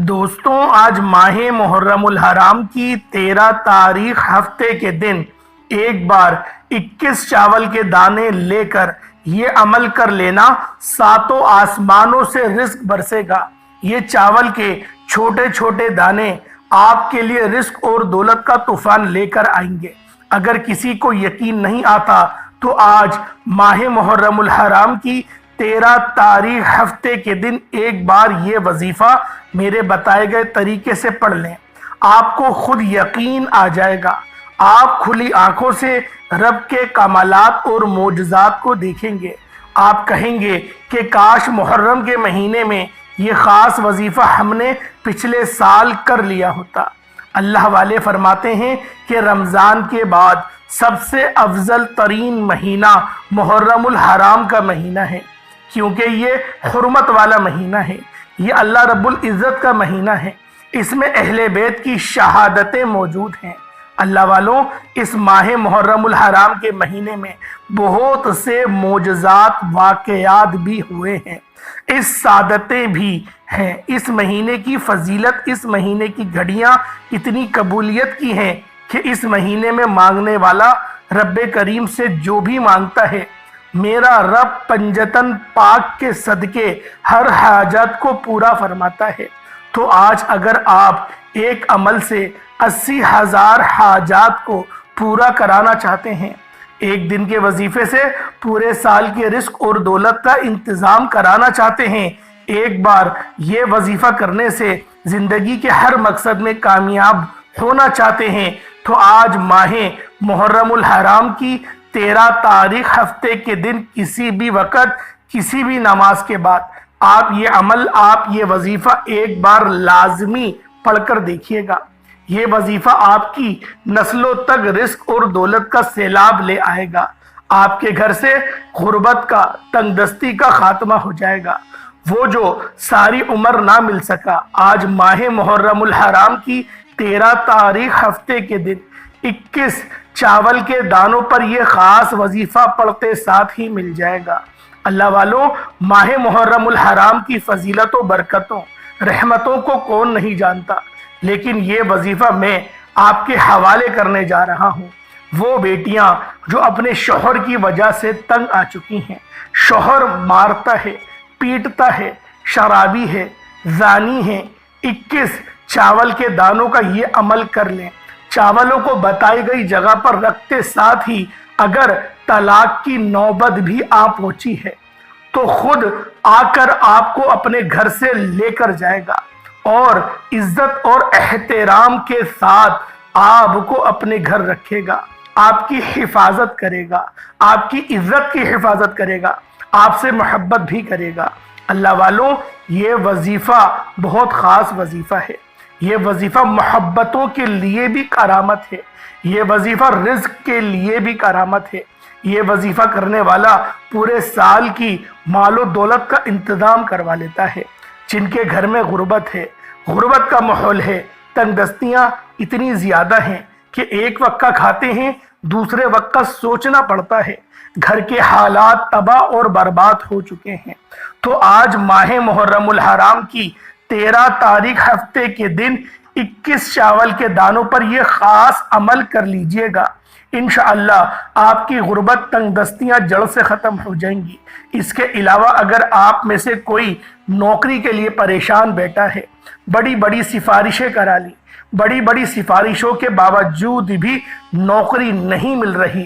دوستوں، آج ماہ محرم الحرام کی 13 تاریخ ہفتے کے دن ایک بار 21 چاول کے دانے لے کر یہ عمل کر لینا، ساتوں آسمانوں سے رزق برسے گا۔ یہ چاول کے چھوٹے چھوٹے دانے آپ کے لیے رزق اور دولت کا طوفان لے کر آئیں گے۔ اگر کسی کو یقین نہیں آتا تو آج ماہ محرم الحرام کی 13 تاریخ ہفتے کے دن ایک بار یہ وظیفہ میرے بتائے گئے طریقے سے پڑھ لیں، آپ کو خود یقین آ جائے گا۔ آپ کھلی آنکھوں سے رب کے کمالات اور معجزات کو دیکھیں گے۔ آپ کہیں گے کہ کاش محرم کے مہینے میں یہ خاص وظیفہ ہم نے پچھلے سال کر لیا ہوتا۔ اللہ والے فرماتے ہیں کہ رمضان کے بعد سب سے افضل ترین مہینہ محرم الحرام کا مہینہ ہے، کیونکہ یہ حرمت والا مہینہ ہے، یہ اللہ رب العزت کا مہینہ ہے، اس میں اہل بیت کی شہادتیں موجود ہیں۔ اللہ والوں، اس ماہ محرم الحرام کے مہینے میں بہت سے معجزات واقعات بھی ہوئے ہیں، اس سعادتیں بھی ہیں۔ اس مہینے کی فضیلت، اس مہینے کی گھڑیاں اتنی قبولیت کی ہیں کہ اس مہینے میں مانگنے والا رب کریم سے جو بھی مانگتا ہے، میرا رب پنجتن پاک کے صدقے ہر حاجت کو پورا فرماتا ہے۔ تو آج اگر آپ ایک عمل سے 80,000 حاجات کو پورا کرانا چاہتے ہیں، ایک دن کے وظیفے سے پورے سال کے رزق اور دولت کا انتظام کرانا چاہتے ہیں، ایک بار یہ وظیفہ کرنے سے زندگی کے ہر مقصد میں کامیاب ہونا چاہتے ہیں، تو آج ماہ محرم الحرام کی 13 تاریخ ہفتے کے دن کسی بھی وقت، کسی بھی نماز کے بعد آپ یہ عمل، آپ یہ وظیفہ ایک بار لازمی پڑھ کر دیکھیے گا۔ یہ وظیفہ آپ کی نسلوں تک رزق اور دولت کا سیلاب لے آئے گا۔ آپ کے گھر سے غربت کا، تنگ دستی کا خاتمہ ہو جائے گا۔ وہ جو ساری عمر نہ مل سکا، آج ماہ محرم الحرام کی 13 تاریخ ہفتے کے دن 21 چاول کے دانوں پر یہ خاص وظیفہ پڑھتے ساتھ ہی مل جائے گا۔ اللہ والوں، ماہ محرم الحرام کی فضیلت و برکتوں، رحمتوں کو کون نہیں جانتا، لیکن یہ وظیفہ میں آپ کے حوالے کرنے جا رہا ہوں۔ وہ بیٹیاں جو اپنے شوہر کی وجہ سے تنگ آ چکی ہیں، شوہر مارتا ہے، پیٹتا ہے، شرابی ہے، زانی ہے، 21 چاول کے دانوں کا یہ عمل کر لیں۔ چاولوں کو بتائی گئی جگہ پر رکھتے ساتھ ہی اگر طلاق کی نوبت بھی آ پہنچی ہے تو خود آ کر آپ کو اپنے گھر سے لے کر جائے گا اور عزت اور احترام کے ساتھ آپ کو اپنے گھر رکھے گا، آپ کی حفاظت کرے گا، آپ کی عزت کی حفاظت کرے گا، آپ سے محبت بھی کرے گا۔ اللہ والوں، یہ وظیفہ بہت خاص وظیفہ ہے۔ یہ وظیفہ محبتوں کے لیے بھی کرامت ہے، یہ وظیفہ رزق کے لیے بھی کرامت ہے۔ یہ وظیفہ کرنے والا پورے سال کی مال و دولت کا انتظام کروا لیتا ہے۔ جن کے گھر میں غربت ہے، غربت کا ماحول ہے، تنگ دستیاں اتنی زیادہ ہیں کہ ایک وقت کا کھاتے ہیں، دوسرے وقت کا سوچنا پڑتا ہے، گھر کے حالات تباہ اور برباد ہو چکے ہیں، تو آج ماہ محرم الحرام کی 13 تاریخ ہفتے کے دن 21 چاول کے دانوں پر یہ خاص عمل کر لیجئے گا۔ انشاءاللہ آپ کی غربت، تنگ دستیاں جڑ سے ختم ہو جائیں گی۔ اس کے علاوہ اگر آپ میں سے کوئی نوکری کے لیے پریشان بیٹھا ہے، بڑی بڑی سفارشیں کرا لی، بڑی بڑی سفارشوں کے باوجود بھی نوکری نہیں مل رہی،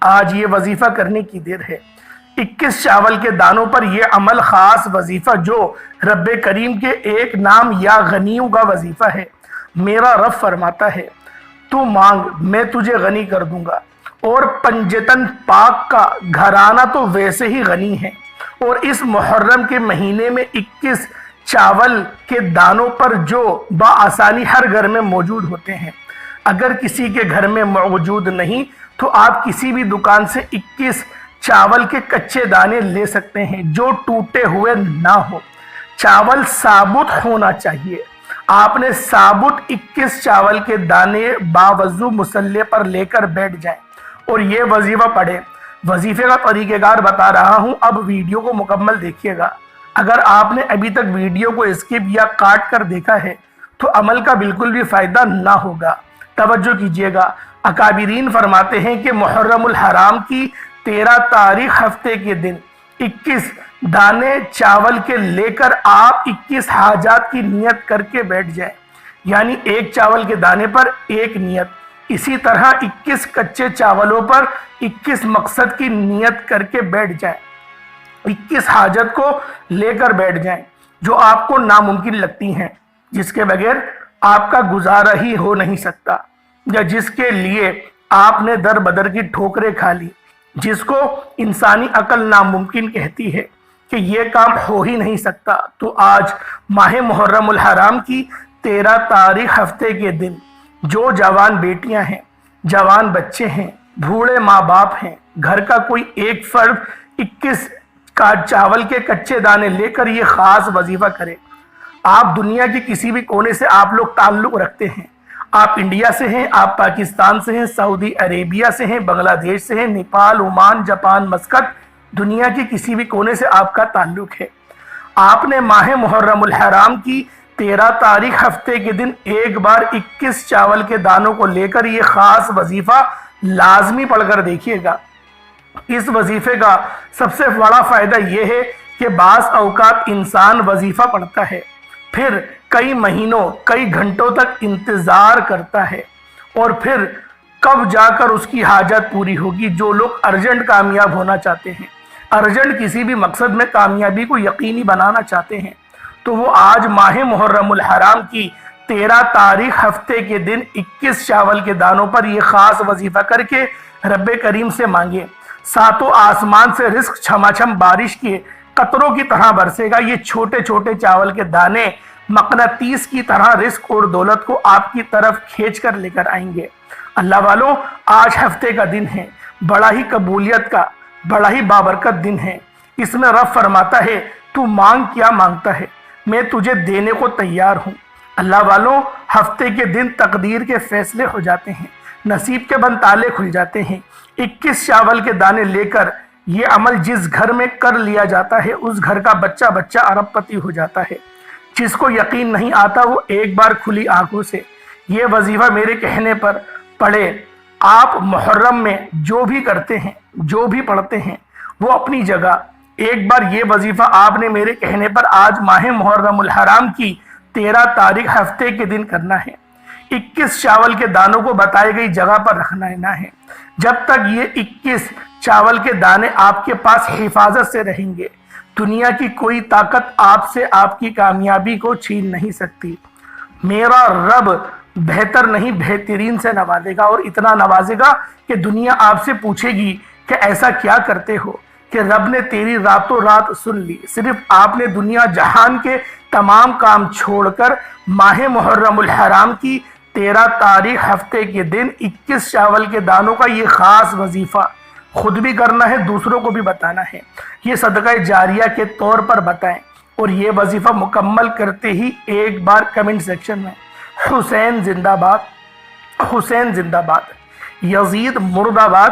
آج یہ وظیفہ کرنے کی دیر ہے۔ 21 چاول کے دانوں پر یہ عمل، خاص وظیفہ جو رب کریم کے ایک نام یا غنیوں کا وظیفہ ہے۔ میرا رب فرماتا ہے، تو مانگ میں تجھے غنی کر دوں گا، اور پنجتن پاک کا گھرانہ تو ویسے ہی غنی ہے، اور اس محرم کے مہینے میں 21 چاول کے دانوں پر جو بآسانی ہر گھر میں موجود ہوتے ہیں۔ اگر کسی کے گھر میں موجود نہیں تو آپ کسی بھی دکان سے 21 چاول کے کچے دانے لے سکتے ہیں جو ٹوٹے ہوئے نہ ہو۔ چاول ثابت ہونا چاہیے۔ آپ نے ثابت 21 چاول کے دانے باوضو مصلے پر لے کر بیٹھ جائیں اور یہ وظیفہ پڑھیں۔ وظیفے کا طریقہ کار بتا رہا ہوں، اب ویڈیو کو مکمل دیکھیے گا۔ اگر آپ نے ابھی تک ویڈیو کو اسکپ یا کاٹ کر دیکھا ہے تو عمل کا بالکل بھی فائدہ نہ ہوگا۔ توجہ کیجئے گا، اکابرین فرماتے ہیں کہ محرم الحرام کی 13 تاریخ ہفتے کے دن 21 دانے چاول کے لے کر آپ 21 حاجات کی نیت کر کے بیٹھ جائیں، یعنی ایک چاول کے دانے پر ایک نیت، اسی طرح 21 کچے چاولوں پر 21 مقصد کی نیت کر کے بیٹھ جائیں، 21 حاجت کو لے کر بیٹھ جائیں جو آپ کو ناممکن لگتی ہیں، جس کے بغیر آپ کا گزارا ہی ہو نہیں سکتا، یا جس کے لیے آپ نے در بدر کی ٹھوکریں کھا لی، جس کو انسانی عقل ناممکن کہتی ہے کہ یہ کام ہو ہی نہیں سکتا۔ تو آج ماہ محرم الحرام کی 13 تاریخ ہفتے کے دن جو جوان بیٹیاں ہیں، جوان بچے ہیں، بوڑھے ماں باپ ہیں، گھر کا کوئی ایک فرد 21 چاول کے کچے دانے لے کر یہ خاص وظیفہ کرے۔ آپ دنیا کے کسی بھی کونے سے آپ لوگ تعلق رکھتے ہیں، آپ انڈیا سے ہیں، آپ پاکستان سے ہیں، سعودی عربیہ سے ہیں، بنگلہ دیش سے ہیں، نیپال، عمان، جاپان، مسقط، دنیا کے کسی بھی کونے سے آپ کا تعلق ہے۔ آپ نے ماہ محرم الحرام کی 13 تاریخ ہفتے کے دن ایک بار 21 چاول کے دانوں کو لے کر یہ خاص وظیفہ لازمی پڑھ کر دیکھیے گا۔ اس وظیفے کا سب سے بڑا فائدہ یہ ہے کہ بعض اوقات انسان وظیفہ پڑھتا ہے، پھر کئی مہینوں کئی گھنٹوں تک انتظار کرتا ہے، اور پھر کب جا کر اس کی حاجت پوری ہوگی۔ جو لوگ ارجنٹ کامیاب ہونا چاہتے ہیں، ارجنٹ کسی بھی مقصد میں کامیابی کو یقینی بنانا چاہتے ہیں، تو وہ آج ماہ محرم الحرام کی 13 تاریخ ہفتے کے دن 21 چاول کے دانوں پر یہ خاص وظیفہ کر کے رب کریم سے مانگے۔ ساتوں آسمان سے رزق چھما چھم بارش کے قطروں کی طرح برسے گا۔ یہ چھوٹے چھوٹے چاول کے دانے مقناطیس کی طرح رزق اور دولت کو آپ کی طرف کھینچ کر لے کر آئیں گے۔ اللہ والوں، آج ہفتے کا دن ہے، بڑا ہی قبولیت کا، بڑا ہی بابرکت دن ہے۔ اس میں رب فرماتا ہے، تو مانگ کیا مانگتا ہے، میں تجھے دینے کو تیار ہوں۔ اللہ والوں، ہفتے کے دن تقدیر کے فیصلے ہو جاتے ہیں، نصیب کے بند تالے کھل جاتے ہیں۔ 21 چاول کے دانے لے کر یہ عمل جس گھر میں کر لیا جاتا ہے، اس گھر کا بچہ بچہ ارب پتی ہو جاتا ہے۔ جس کو یقین نہیں آتا وہ ایک بار کھلی آنکھوں سے یہ وظیفہ میرے کہنے پر پڑھے۔ آپ محرم میں جو بھی کرتے ہیں، جو بھی پڑھتے ہیں، وہ اپنی جگہ ایک بار یہ وظیفہ آپ نے میرے کہنے پر آج ماہ محرم الحرام کی 13 تاریخ ہفتے کے دن کرنا ہے۔ 21 چاول کے دانوں کو بتائی گئی جگہ پر رکھنا ہے۔ جب تک یہ 21 چاول کے دانے آپ کے پاس حفاظت سے رہیں گے، دنیا کی کوئی طاقت آپ سے آپ کی کامیابی کو چھین نہیں سکتی۔ میرا رب بہتر نہیں بہترین سے نوازے گا، اور اتنا نوازے گا کہ دنیا آپ سے پوچھے گی کہ ایسا کیا کرتے ہو کہ رب نے تیری راتوں رات سن لی۔ صرف آپ نے دنیا جہان کے تمام کام چھوڑ کر ماہ محرم الحرام کی 13 تاریخ ہفتے کے دن 21 چاول کے دانوں کا یہ خاص وظیفہ خود بھی کرنا ہے، دوسروں کو بھی بتانا ہے۔ یہ صدقہ جاریہ کے طور پر بتائیں، اور یہ وظیفہ مکمل کرتے ہی ایک بار کمنٹ سیکشن میں حسین زندہ باد، حسین زندہ باد، یزید مرد آباد،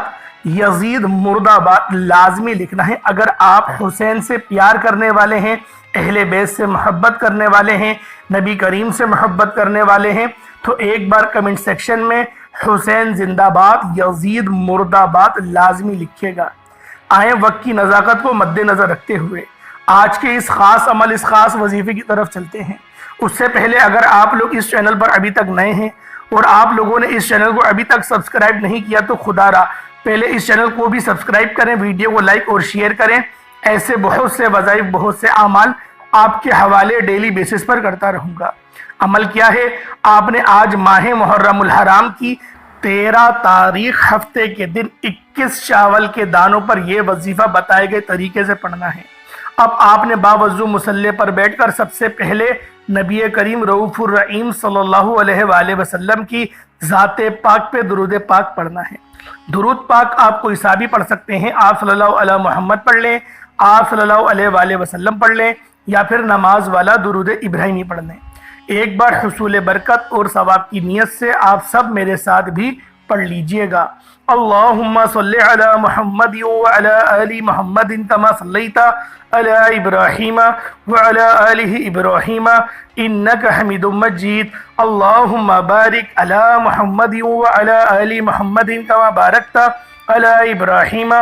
یزید مرد آباد لازمی لکھنا ہے۔ اگر آپ حسین سے پیار کرنے والے ہیں، اہل بیت سے محبت کرنے والے ہیں، نبی کریم سے محبت کرنے والے ہیں، تو ایک بار کمنٹ سیکشن میں حسین زندہ باد، یزید مرد آباد لازمی لکھیے گا۔ آئیں وقت کی نزاکت کو مد نظر رکھتے ہوئے آج کے اس خاص عمل، اس خاص وظیفے کی طرف چلتے ہیں۔ اس سے پہلے اگر آپ لوگ اس چینل پر ابھی تک نئے ہیں اور آپ لوگوں نے اس چینل کو ابھی تک سبسکرائب نہیں کیا، تو خدا را پہلے اس چینل کو بھی سبسکرائب کریں، ویڈیو کو لائک اور شیئر کریں۔ ایسے بہت سے وظائف، بہت سے اعمال آپ کے حوالے ڈیلی بیسس پر کرتا رہوں گا۔ عمل کیا ہے؟ آپ نے آج ماہ محرم الحرام کی 13 تاریخ ہفتے کے دن 21 چاول کے دانوں پر یہ وظیفہ بتائے گئے طریقے سے پڑھنا ہے۔ اب آپ نے باوضو مصلی پر بیٹھ کر سب سے پہلے نبی کریم رؤوف الرحیم صلی اللہ علیہ وآلہ وسلم کی ذات پاک پہ درود پاک پڑھنا ہے۔ درود پاک آپ کوئی سا بھی پڑھ سکتے ہیں، آپ صلی اللہ علیہ محمد پڑھ لیں، آپ صلی اللہ علیہ وآلہ وسلم پڑھ لیں، یا پھر نماز والا درود ابراہیمی پڑھ لیں۔ ایک بار حصول برکت اور ثواب کی نیت سے آپ سب میرے ساتھ بھی پڑھ لیجئے گا۔ اللہم صلی علی محمد وعلی آل محمد کما صلیت علی ابراہیم وعلی آل ابراہیم انک حمید مجید۔ اللہم بارک علی محمد وعلی آل محمد کما بارکت علی ابراہیم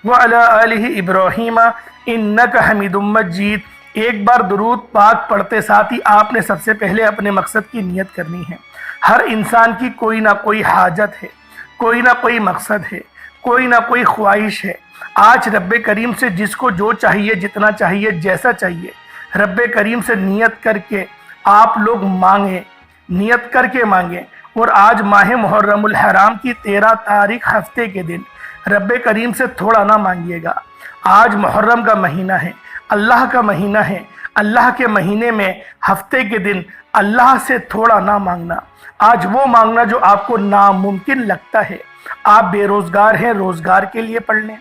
وعلی آل ابراہیم انک حمید مجید۔ ایک بار درود پاک پڑھتے ساتھ ہی آپ نے سب سے پہلے اپنے مقصد کی نیت کرنی ہے۔ ہر انسان کی کوئی نہ کوئی حاجت ہے، کوئی نہ کوئی مقصد ہے، کوئی نہ کوئی خواہش ہے۔ آج رب کریم سے جس کو جو چاہیے، جتنا چاہیے، جیسا چاہیے، رب کریم سے نیت کر کے آپ لوگ مانگیں، نیت کر کے مانگیں۔ اور آج ماہ محرم الحرام کی 13 تاریخ ہفتے کے دن رب کریم سے تھوڑا نہ مانگیے گا۔ آج محرم کا مہینہ ہے، اللہ کا مہینہ ہے۔ اللہ کے مہینے میں ہفتے کے دن اللہ سے تھوڑا نہ مانگنا، آج وہ مانگنا جو آپ کو ناممکن لگتا ہے۔ آپ بے روزگار ہیں، روزگار کے لیے پڑھ لیں۔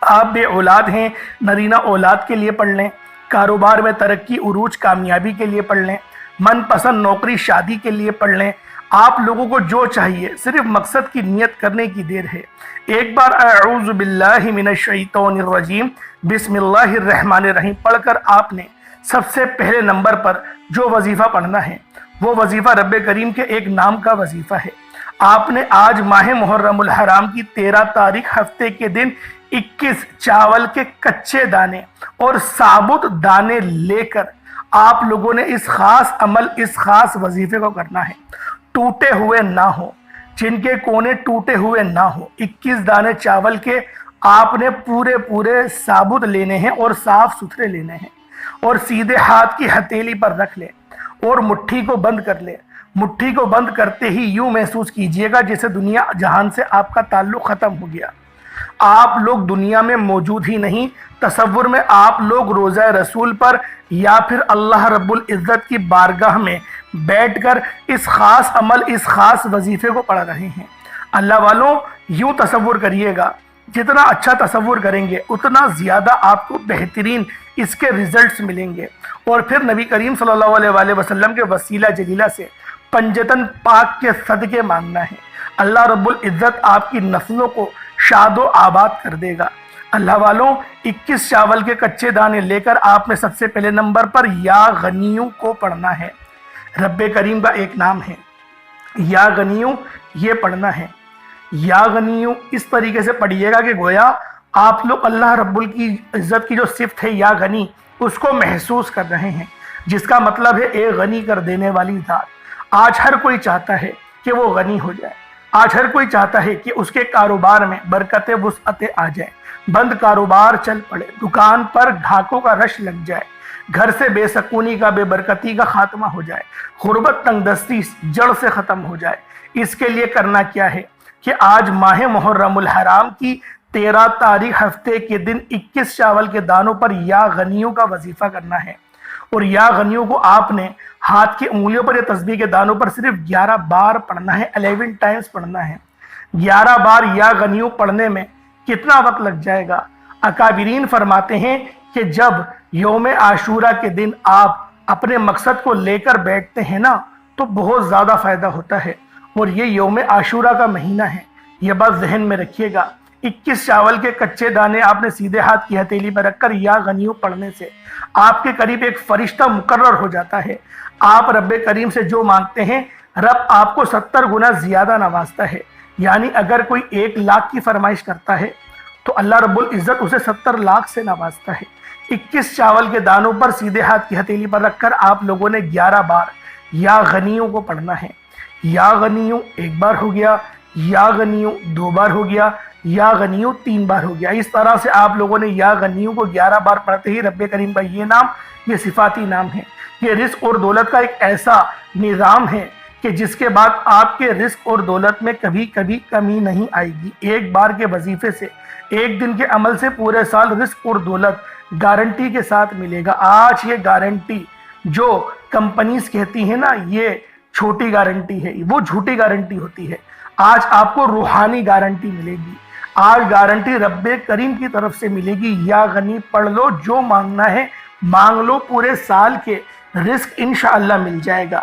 آپ بے اولاد ہیں، نرینہ اولاد کے لیے پڑھ لیں۔ کاروبار میں ترقی، عروج، کامیابی کے لیے پڑھ لیں۔ من پسند نوکری، شادی کے لیے پڑھ لیں۔ آپ لوگوں کو جو چاہیے، صرف مقصد کی نیت کرنے کی دیر ہے۔ ایک بار اعوذ باللہ من الشیطان الرجیم بسم اللہ الرحمن الرحیم پڑھ کر آپ نے سب سے پہلے نمبر پر جو وظیفہ پڑھنا ہے، وہ وظیفہ رب کریم کے ایک نام کا وظیفہ ہے۔ آپ نے آج ماہ محرم الحرام کی 13 تاریخ ہفتے کے دن 21 چاول کے کچے دانے اور ثابت دانے لے کر آپ لوگوں نے اس خاص عمل، اس خاص وظیفے کو کرنا ہے۔ ٹوٹے ہوئے نہ ہو، جن کے کونے ٹوٹے ہوئے نہ ہو۔ 21 دانے چاول کے آپ نے پورے ثابت لینے ہیں اور صاف ستھرے لینے ہیں، اور سیدھے ہاتھ کی ہتھیلی پر رکھ لیں اور مٹھی کو بند کر لیں۔ مٹھی کو بند کرتے ہی یوں محسوس کیجئے گا جیسے دنیا جہان سے آپ کا تعلق ختم ہو گیا، آپ لوگ دنیا میں موجود ہی نہیں۔ تصور میں آپ لوگ روضہ رسول پر یا پھر اللہ رب العزت کی بارگاہ میں بیٹھ کر اس خاص عمل، اس خاص وظیفے کو پڑھ رہے ہیں۔ اللہ والوں، یوں تصور کریے گا، جتنا اچھا تصور کریں گے اتنا زیادہ آپ کو بہترین اس کے ریزلٹس ملیں گے۔ اور پھر نبی کریم صلی اللہ علیہ وآلہ وسلم کے وسیلہ جلیلہ سے پنجتن پاک کے صدقے مانگنا ہے۔ اللہ رب العزت آپ کی نسلوں کو شاد و آباد کر دے گا۔ اللہ والوں، 21 چاول کے کچے دانے لے کر آپ نے سب سے پہلے نمبر پر یا غنیوں کو پڑھنا ہے۔ رب کریم کا ایک نام ہے یا غنیوں، یہ پڑھنا ہے۔ یا غنیوں اس طریقے سے پڑھیے گا کہ گویا آپ لوگ اللہ رب العزت کی جو صفت ہے یا غنی، اس کو محسوس کر رہے ہیں، جس کا مطلب ہے اے غنی کر دینے والی ذات۔ آج ہر کوئی چاہتا ہے کہ وہ غنی ہو جائے، آج ہر کوئی چاہتا ہے کہ اس کے کاروبار میں برکت وسعت آ جائے، بند کاروبار چل پڑے، دکان پر گھاٹوں کا رش لگ جائے، گھر سے بے سکونی کا، بے برکتی کا خاتمہ ہو جائے، غربت تنگ دستی جڑ سے ختم ہو جائے۔ اس کے لیے کرنا کیا ہے کہ آج ماہ محرم الحرام کی 13 تاریخ ہفتے کے دن 21 چاول کے دانوں پر یا غنیوں کا وظیفہ کرنا ہے۔ اور یا غنیوں کو آپ نے ہاتھ کی انگلیوں پر یا تسبیح کے دانوں پر صرف 11 بار پڑھنا ہے، 11 ٹائمز پڑھنا ہے۔ 11 بار یا غنیوں پڑھنے میں کتنا وقت لگ جائے گا؟ اکابرین فرماتے ہیں کہ جب یوم عاشورہ کے دن آپ اپنے مقصد کو لے کر بیٹھتے ہیں نا، تو بہت زیادہ فائدہ ہوتا ہے۔ اور یہ یوم عاشورہ کا مہینہ ہے، یہ بات ذہن میں رکھیے گا۔ 21 چاول کے کچے دانے آپ نے سیدھے ہاتھ کی ہتھیلی پر رکھ کر یا غنیوں پڑھنے سے آپ کے قریب ایک فرشتہ مقرر ہو جاتا ہے۔ آپ رب کریم سے جو مانگتے ہیں، رب آپ کو 70 گنا زیادہ نوازتا ہے۔ یعنی اگر کوئی 1 لاکھ کی فرمائش کرتا ہے تو اللہ رب العزت اسے 70 لاکھ سے نوازتا ہے۔ 21 چاول کے دانوں پر سیدھے ہاتھ کی ہتھیلی پر رکھ کر آپ لوگوں نے 11 بار یا غنیوں کو پڑھنا ہے۔ یا غنیوں 1 بار ہو گیا، یا غنیوں 2 بار ہو گیا، یا غنیوں 3 بار ہو گیا۔ اس طرح سے آپ لوگوں نے یا غنیوں کو 11 بار پڑھتے ہی رب کریم کا یہ نام، یہ صفاتی نام ہے، یہ رزق اور دولت کا ایک ایسا نظام ہے کہ جس کے بعد آپ کے رزق اور دولت میں کبھی کبھی کمی نہیں آئے گی۔ ایک بار کے وظیفے سے، ایک دن کے عمل سے پورے سال رزق اور دولت گارنٹی کے ساتھ ملے گا۔ آج یہ گارنٹی جو کمپنیز کہتی ہیں نا، یہ چھوٹی گارنٹی ہے، وہ جھوٹی گارنٹی ہوتی ہے۔ آج آپ کو روحانی گارنٹی ملے گی، آج گارنٹی رب کریم کی طرف سے ملے گی۔ یا غنی پڑھ لو، جو مانگنا ہے مانگ لو، پورے سال کے رزق انشاءاللہ مل جائے گا۔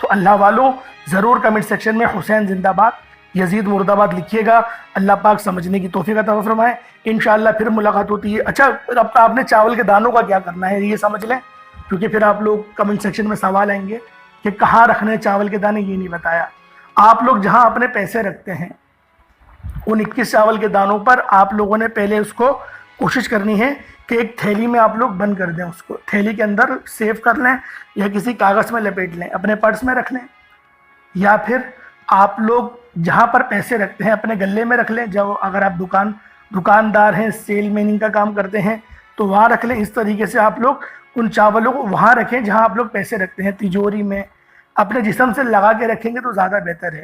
تو اللہ والوں ضرور کمنٹ سیکشن میں حسین زندہ باد، یزید مرد آباد لکھیے گا۔ اللہ پاک سمجھنے کی توفیق عطا فرمائے۔ انشاءاللہ پھر ملاقات ہوتی ہے۔ اچھا، اب آپ نے چاول کے دانوں کا کیا کرنا ہے یہ سمجھ لیں، کیونکہ پھر آپ لوگ کمنٹ سیکشن میں سوال آئیں گے کہ کہاں رکھنے چاول کے دانے، یہ نہیں بتایا۔ آپ لوگ جہاں اپنے پیسے رکھتے ہیں ان 21 چاول کے دانوں پر آپ لوگوں نے پہلے اس کو کوشش کرنی ہے کہ ایک تھیلی میں آپ لوگ بند کر دیں، اس کو تھیلی کے اندر سیو کر لیں یا کسی کاغذ میں لپیٹ لیں، اپنے پرس میں رکھ لیں، یا پھر آپ لوگ جہاں پر پیسے رکھتے ہیں اپنے گلے میں رکھ لیں۔ جو اگر آپ دکاندار ہیں، سیل میننگ کا کام کرتے ہیں تو وہاں رکھ لیں۔ اس طریقے سے آپ لوگ ان چاولوں کو وہاں رکھیں جہاں آپ لوگ پیسے رکھتے ہیں، تجوری میں اپنے جسم سے لگا کے رکھیں گے تو زیادہ بہتر ہے۔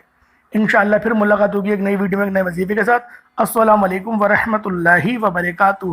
انشاءاللہ پھر ملاقات ہوگی ایک نئی ویڈیو میں ایک نئے وظیفے کے ساتھ۔ السلام علیکم ورحمۃ اللہ وبرکاتہ۔